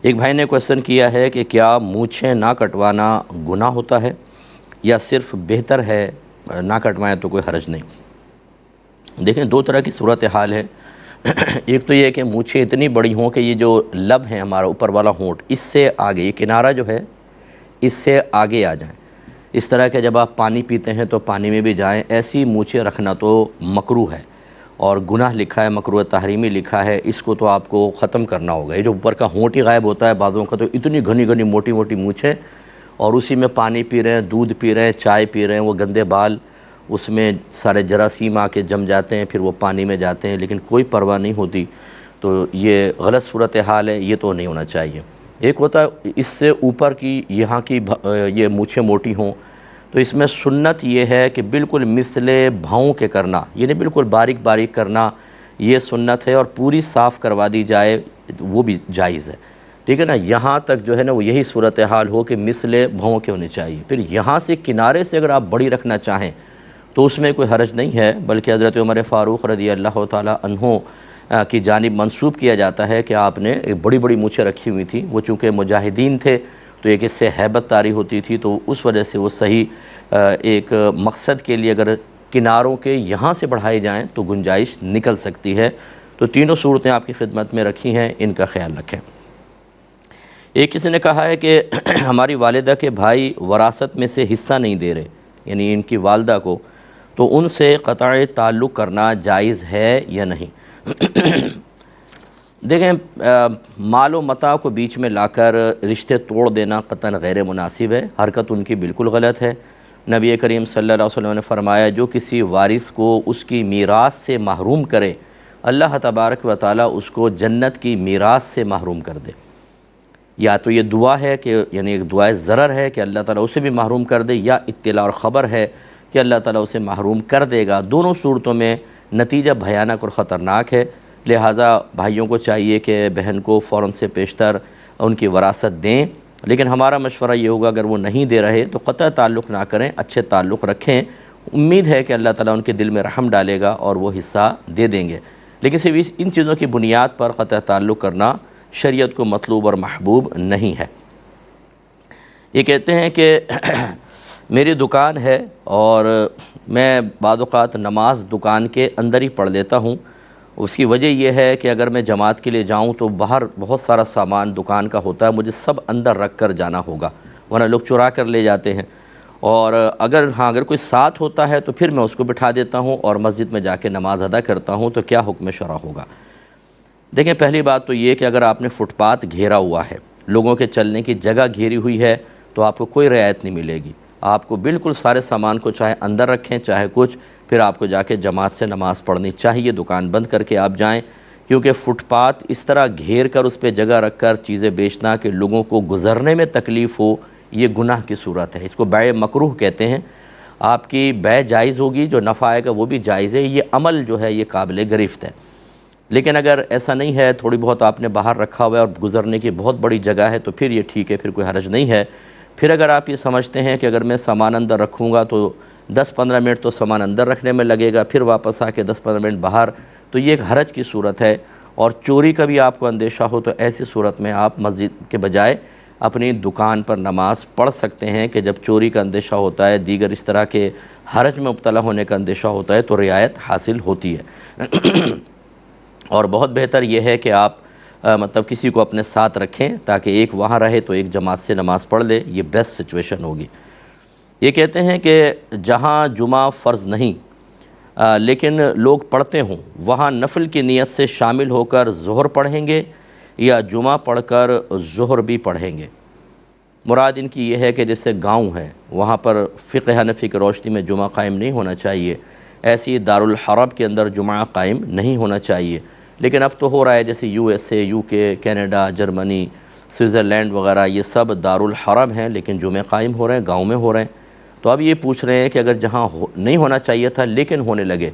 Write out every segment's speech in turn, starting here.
ایک بھائی نے کویشچن کیا ہے کہ کیا مونچھیں نہ کٹوانا گناہ ہوتا ہے یا صرف بہتر ہے نہ کٹوائیں تو کوئی حرج نہیں؟ دیکھیں دو طرح کی صورتحال ہے۔ ایک تو یہ کہ مونچھیں اتنی بڑی ہوں کہ یہ جو لب ہیں ہمارا اوپر والا ہونٹ اس سے آگے، یہ کنارہ جو ہے اس سے آگے آ جائیں، اس طرح کہ جب آپ پانی پیتے ہیں تو پانی میں بھی جائیں، ایسی مونچھیں رکھنا تو مکروہ ہے اور گناہ لکھا ہے، مکروہ تحریمی لکھا ہے، اس کو تو آپ کو ختم کرنا ہوگا۔ یہ جو اوپر کا ہونٹ ہی غائب ہوتا ہے بعضوں کا، تو اتنی گھنی گھنی موٹی موٹی مونچھیں اور اسی میں پانی پی رہے ہیں، دودھ پی رہے ہیں، چائے پی رہے ہیں، وہ گندے بال اس میں سارے جراثیم آ کے جم جاتے ہیں، پھر وہ پانی میں جاتے ہیں لیکن کوئی پرواہ نہیں ہوتی، تو یہ غلط صورتحال ہے، یہ تو نہیں ہونا چاہیے۔ ایک ہوتا ہے اس سے اوپر کی یہاں کی یہ مونچھیں موٹی ہوں، تو اس میں سنت یہ ہے کہ بالکل مثل بھاؤں کے کرنا، یعنی بالکل باریک باریک کرنا، یہ سنت ہے، اور پوری صاف کروا دی جائے وہ بھی جائز ہے، ٹھیک ہے نا۔ یہاں تک جو ہے نا وہ یہی صورتحال ہو کہ مثل بھاؤں کے ہونے چاہیے، پھر یہاں سے کنارے سے اگر آپ بڑی رکھنا چاہیں تو اس میں کوئی حرج نہیں ہے، بلکہ حضرت عمر فاروق رضی اللہ تعالی عنہ کی جانب منسوب کیا جاتا ہے کہ آپ نے ایک بڑی بڑی مونچھیں رکھی ہوئی تھی، وہ چونکہ مجاہدین تھے تو ایک اس سے ہیبت طاری ہوتی تھی، تو اس وجہ سے وہ صحیح ایک مقصد کے لیے اگر کناروں کے یہاں سے بڑھائے جائیں تو گنجائش نکل سکتی ہے۔ تو تینوں صورتیں آپ کی خدمت میں رکھی ہیں، ان کا خیال رکھیں۔ ایک کسی نے کہا ہے کہ ہماری والدہ کے بھائی وراثت میں سے حصہ نہیں دے رہے، یعنی ان کی والدہ کو، تو ان سے قطع تعلق کرنا جائز ہے یا نہیں؟ دیکھیں مال و متاع کو بیچ میں لا کر رشتے توڑ دینا قطعاً غیر مناسب ہے، حرکت ان کی بالکل غلط ہے۔ نبی کریم صلی اللہ علیہ وسلم نے فرمایا جو کسی وارث کو اس کی میراث سے محروم کرے اللہ تبارک و تعالیٰ اس کو جنت کی میراث سے محروم کر دے۔ یا تو یہ دعا ہے کہ یعنی ایک دعائے ضرر ہے کہ اللہ تعالیٰ اسے بھی محروم کر دے، یا اطلاع اور خبر ہے کہ اللہ تعالیٰ اسے محروم کر دے گا۔ دونوں صورتوں میں نتیجہ بھیانک اور خطرناک ہے، لہٰذا بھائیوں کو چاہیے کہ بہن کو فوراً سے پیشتر ان کی وراثت دیں، لیکن ہمارا مشورہ یہ ہوگا اگر وہ نہیں دے رہے تو قطع تعلق نہ کریں، اچھے تعلق رکھیں، امید ہے کہ اللہ تعالیٰ ان کے دل میں رحم ڈالے گا اور وہ حصہ دے دیں گے، لیکن صرف ان چیزوں کی بنیاد پر قطع تعلق کرنا شریعت کو مطلوب اور محبوب نہیں ہے۔ یہ کہتے ہیں کہ میری دکان ہے اور میں بعض اوقات نماز دکان کے اندر ہی پڑھ لیتا ہوں، اس کی وجہ یہ ہے کہ اگر میں جماعت کے لیے جاؤں تو باہر بہت سارا سامان دکان کا ہوتا ہے، مجھے سب اندر رکھ کر جانا ہوگا ورنہ لوگ چرا کر لے جاتے ہیں، اور اگر کوئی ساتھ ہوتا ہے تو پھر میں اس کو بٹھا دیتا ہوں اور مسجد میں جا کے نماز ادا کرتا ہوں، تو کیا حکم شرع ہوگا؟ دیکھیں پہلی بات تو یہ کہ اگر آپ نے فٹ پاتھ گھیرا ہوا ہے، لوگوں کے چلنے کی جگہ گھیری ہوئی ہے، تو آپ کو کوئی رعایت نہیں ملے گی، آپ کو بالکل سارے سامان کو چاہے اندر رکھیں چاہے کچھ، پھر آپ کو جا کے جماعت سے نماز پڑھنی چاہیے، دکان بند کر کے آپ جائیں، کیونکہ فٹ پاتھ اس طرح گھیر کر اس پہ جگہ رکھ کر چیزیں بیچنا کہ لوگوں کو گزرنے میں تکلیف ہو، یہ گناہ کی صورت ہے، اس کو بیع مکروہ کہتے ہیں۔ آپ کی بیع جائز ہوگی، جو نفع آئے گا وہ بھی جائز ہے، یہ عمل جو ہے یہ قابل گرفت ہے، لیکن اگر ایسا نہیں ہے، تھوڑی بہت آپ نے باہر رکھا ہوا ہے اور گزرنے کی بہت بڑی جگہ ہے تو پھر یہ ٹھیک ہے، پھر کوئی حرج نہیں ہے۔ پھر اگر آپ یہ سمجھتے ہیں کہ اگر میں سامان اندر رکھوں گا تو 10-15 منٹ تو سامان اندر رکھنے میں لگے گا، پھر واپس آ کے 10-15 منٹ باہر، تو یہ ایک حرج کی صورت ہے، اور چوری کا بھی آپ کو اندیشہ ہو تو ایسی صورت میں آپ مسجد کے بجائے اپنی دکان پر نماز پڑھ سکتے ہیں، کہ جب چوری کا اندیشہ ہوتا ہے، دیگر اس طرح کے حرج میں مبتلا ہونے کا اندیشہ ہوتا ہے تو رعایت حاصل ہوتی ہے۔ اور بہت بہتر یہ ہے کہ آپ مطلب کسی کو اپنے ساتھ رکھیں تاکہ ایک وہاں رہے تو ایک جماعت سے نماز پڑھ لے، یہ بیسٹ سچویشن ہوگی۔ یہ کہتے ہیں کہ جہاں جمعہ فرض نہیں لیکن لوگ پڑھتے ہوں، وہاں نفل کی نیت سے شامل ہو کر ظہر پڑھیں گے یا جمعہ پڑھ کر ظہر بھی پڑھیں گے؟ مراد ان کی یہ ہے کہ جیسے گاؤں ہے وہاں پر فقہ حنفی کی روشنی میں جمعہ قائم نہیں ہونا چاہیے، ایسی دارالحرب کے اندر جمعہ قائم نہیں ہونا چاہیے، لیکن اب تو ہو رہا ہے جیسے USA، UK، Canada, Germany, Switzerland وغیرہ، یہ سب دارالحرب ہیں لیکن جمعے قائم ہو رہے ہیں، گاؤں میں ہو رہے ہیں۔ تو اب یہ پوچھ رہے ہیں کہ اگر جہاں نہیں ہونا چاہیے تھا لیکن ہونے لگے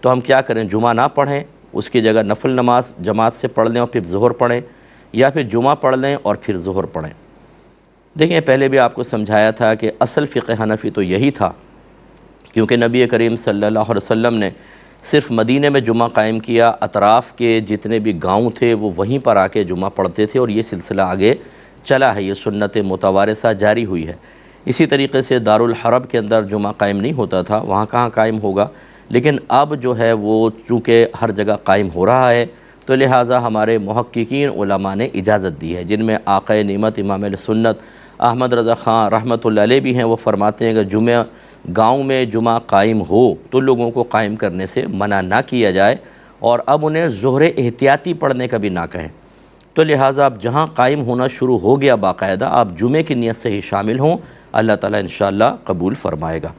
تو ہم کیا کریں؟ جمعہ نہ پڑھیں، اس کی جگہ نفل نماز جماعت سے پڑھ لیں اور پھر ظہر پڑھیں، یا پھر جمعہ پڑھ لیں اور پھر ظہر پڑھیں؟ دیکھیں پہلے بھی آپ کو سمجھایا تھا کہ اصل فقہ حنفی تو یہی تھا، کیونکہ نبی کریم صلی اللہ علیہ وسلم نے صرف مدینے میں جمعہ قائم کیا، اطراف کے جتنے بھی گاؤں تھے وہ وہیں پر آ کے جمعہ پڑھتے تھے، اور یہ سلسلہ آگے چلا ہے، یہ سنت متوارثہ جاری ہوئی ہے۔ اسی طریقے سے دارالحرب کے اندر جمعہ قائم نہیں ہوتا تھا، وہاں کہاں قائم ہوگا، لیکن اب جو ہے وہ چونکہ ہر جگہ قائم ہو رہا ہے، تو لہٰذا ہمارے محققین علماء نے اجازت دی ہے، جن میں آقا نعمت امام اہل سنت احمد رضا خان رحمۃ اللہ علیہ بھی ہیں۔ وہ فرماتے ہیں کہ گاؤں میں جمعہ قائم ہو تو لوگوں کو قائم کرنے سے منع نہ کیا جائے، اور اب انہیں ظہر احتیاطی پڑھنے کا بھی نہ کہیں۔ تو لہٰذا اب جہاں قائم ہونا شروع ہو گیا باقاعدہ، آپ جمعے کی نیت سے ہی شامل ہوں، اللہ تعالیٰ انشاءاللہ قبول فرمائے گا۔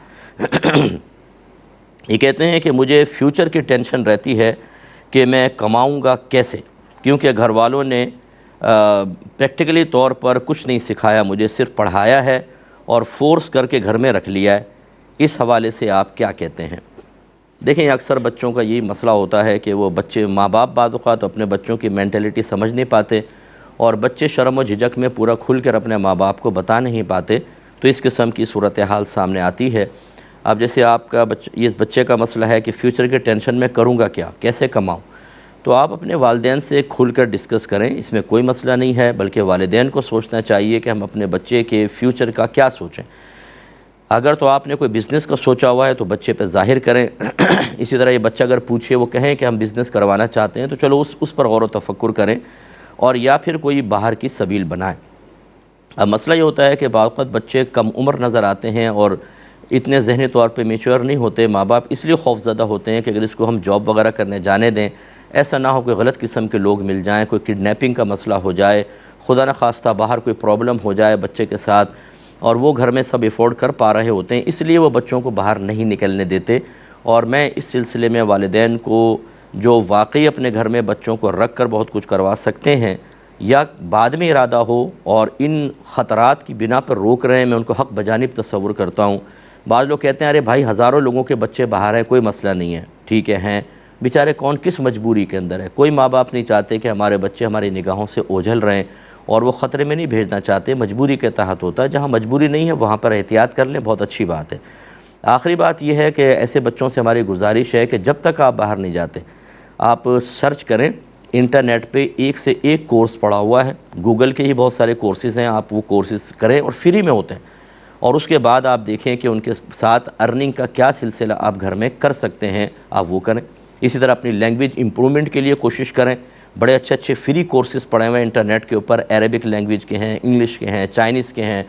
یہ کہتے ہیں کہ مجھے فیوچر کی ٹینشن رہتی ہے کہ میں کماؤں گا کیسے، کیونکہ گھر والوں نے پریکٹیکلی طور پر کچھ نہیں سکھایا، مجھے صرف پڑھایا ہے اور فورس کر کے گھر میں رکھ لیا ہے۔ اس حوالے سے آپ کیا کہتے ہیں؟ دیکھیں، اکثر بچوں کا یہی مسئلہ ہوتا ہے کہ وہ بچے ماں باپ بعض اوقات اپنے بچوں کی مینٹلٹی سمجھ نہیں پاتے، اور بچے شرم و جھجک میں پورا کھل کر اپنے ماں باپ کو بتا نہیں پاتے، تو اس قسم کی صورتحال سامنے آتی ہے۔ اب جیسے آپ کا اس بچے کا مسئلہ ہے کہ فیوچر کے ٹینشن میں کروں گا کیا، کیسے کماؤں، تو آپ اپنے والدین سے کھل کر ڈسکس کریں، اس میں کوئی مسئلہ نہیں ہے، بلکہ والدین کو سوچنا چاہیے کہ ہم اپنے بچے کے فیوچر کا کیا سوچیں۔ اگر تو آپ نے کوئی بزنس کا سوچا ہوا ہے تو بچے پہ ظاہر کریں۔ اسی طرح یہ بچہ اگر پوچھے، وہ کہیں کہ ہم بزنس کروانا چاہتے ہیں، تو چلو اس پر غور و تفکر کریں، اور یا پھر کوئی باہر کی سبیل بنائیں۔ اب مسئلہ یہ ہوتا ہے کہ بعض وقت بچے کم عمر نظر آتے ہیں اور اتنے ذہنی طور پہ میچور نہیں ہوتے، ماں باپ اس لیے خوف زدہ ہوتے ہیں کہ اگر اس کو ہم جاب وغیرہ کرنے جانے دیں، ایسا نہ ہو کہ غلط قسم کے لوگ مل جائیں، کوئی کڈنیپنگ کا مسئلہ ہو جائے، خدا نخواستہ باہر کوئی پرابلم ہو جائے بچے کے ساتھ، اور وہ گھر میں سب افورڈ کر پا رہے ہوتے ہیں، اس لیے وہ بچوں کو باہر نہیں نکلنے دیتے۔ اور میں اس سلسلے میں والدین کو جو واقعی اپنے گھر میں بچوں کو رکھ کر بہت کچھ کروا سکتے ہیں، یا بعد میں ارادہ ہو اور ان خطرات کی بنا پر روک رہے ہیں، میں ان کو حق بجانب تصور کرتا ہوں۔ بعض لوگ کہتے ہیں ارے بھائی ہزاروں لوگوں کے بچے باہر ہیں، کوئی مسئلہ نہیں ہے، ٹھیک ہے ہیں بیچارے، کون کس مجبوری کے اندر ہے، کوئی ماں باپ نہیں چاہتے کہ ہمارے بچے ہماری نگاہوں سے اوجھل رہیں، اور وہ خطرے میں نہیں بھیجنا چاہتے، مجبوری کے تحت ہوتا ہے، جہاں مجبوری نہیں ہے وہاں پر احتیاط کر لیں، بہت اچھی بات ہے۔ آخری بات یہ ہے کہ ایسے بچوں سے ہماری گزارش ہے کہ جب تک آپ باہر نہیں جاتے، آپ سرچ کریں انٹرنیٹ پہ، ایک سے ایک کورس پڑا ہوا ہے، گوگل کے ہی بہت سارے کورسز ہیں، آپ وہ کورسز کریں اور فری میں ہوتے ہیں، اور اس کے بعد آپ دیکھیں کہ ان کے ساتھ ارننگ کا کیا سلسلہ آپ گھر میں کر سکتے ہیں، آپ وہ کریں۔ اسی طرح اپنی لینگویج امپرومنٹ کے لیے کوشش کریں، بڑے اچھے اچھے فری کورسز پڑے ہوئے ہیں انٹرنیٹ کے اوپر، عربک لینگویج کے ہیں، انگلش کے ہیں، چائنیز کے ہیں،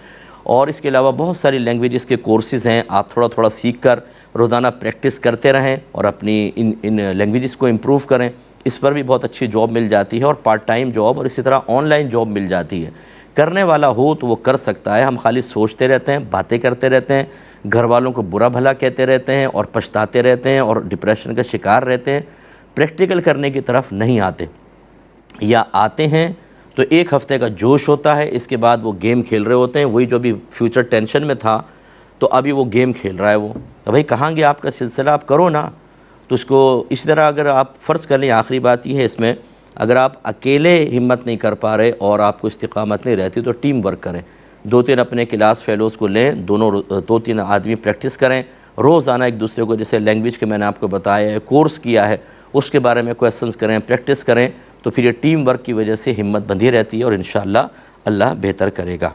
اور اس کے علاوہ بہت ساری لینگویجز کے کورسز ہیں، آپ تھوڑا تھوڑا سیکھ کر روزانہ پریکٹس کرتے رہیں اور اپنی ان لینگویجز کو امپروو کریں۔ اس پر بھی بہت اچھی جاب مل جاتی ہے، اور پارٹ ٹائم جاب اور اسی طرح آن لائن جاب مل جاتی ہے۔ کرنے والا ہو تو وہ کر سکتا ہے، ہم خالی سوچتے رہتے ہیں، باتیں کرتے رہتے ہیں، گھر والوں کو برا بھلا کہتے رہتے ہیں اور پچھتاتے رہتے ہیں اور ڈپریشن کا شکار رہتے ہیں، پریکٹیکل کرنے کی طرف نہیں آتے، یا آتے ہیں تو ایک ہفتے کا جوش ہوتا ہے، اس کے بعد وہ گیم کھیل رہے ہوتے ہیں، وہی جو ابھی فیوچر ٹینشن میں تھا تو ابھی وہ گیم کھیل رہا ہے وہ، تو بھائی کہاں گیا آپ کا سلسلہ، آپ کرو نا۔ تو اس کو اسی طرح اگر آپ فرض کر لیں، آخری بات یہ ہے اس میں، اگر آپ اکیلے ہمت نہیں کر پا رہے اور آپ کو استقامت نہیں رہتی تو ٹیم ورک کریں، 2-3 اپنے کلاس فیلوز کو لیں، 2-3 آدمی پریکٹس کریں، روزانہ ایک دوسرے کو، جیسے لینگویج کے میں نے آپ کو بتایا ہے، کورس کیا ہے، اس کے بارے میں کویسچنز کریں، پریکٹس کریں، تو پھر یہ ٹیم ورک کی وجہ سے ہمت بندھی رہتی ہے، اور انشاءاللہ اللہ بہتر کرے گا۔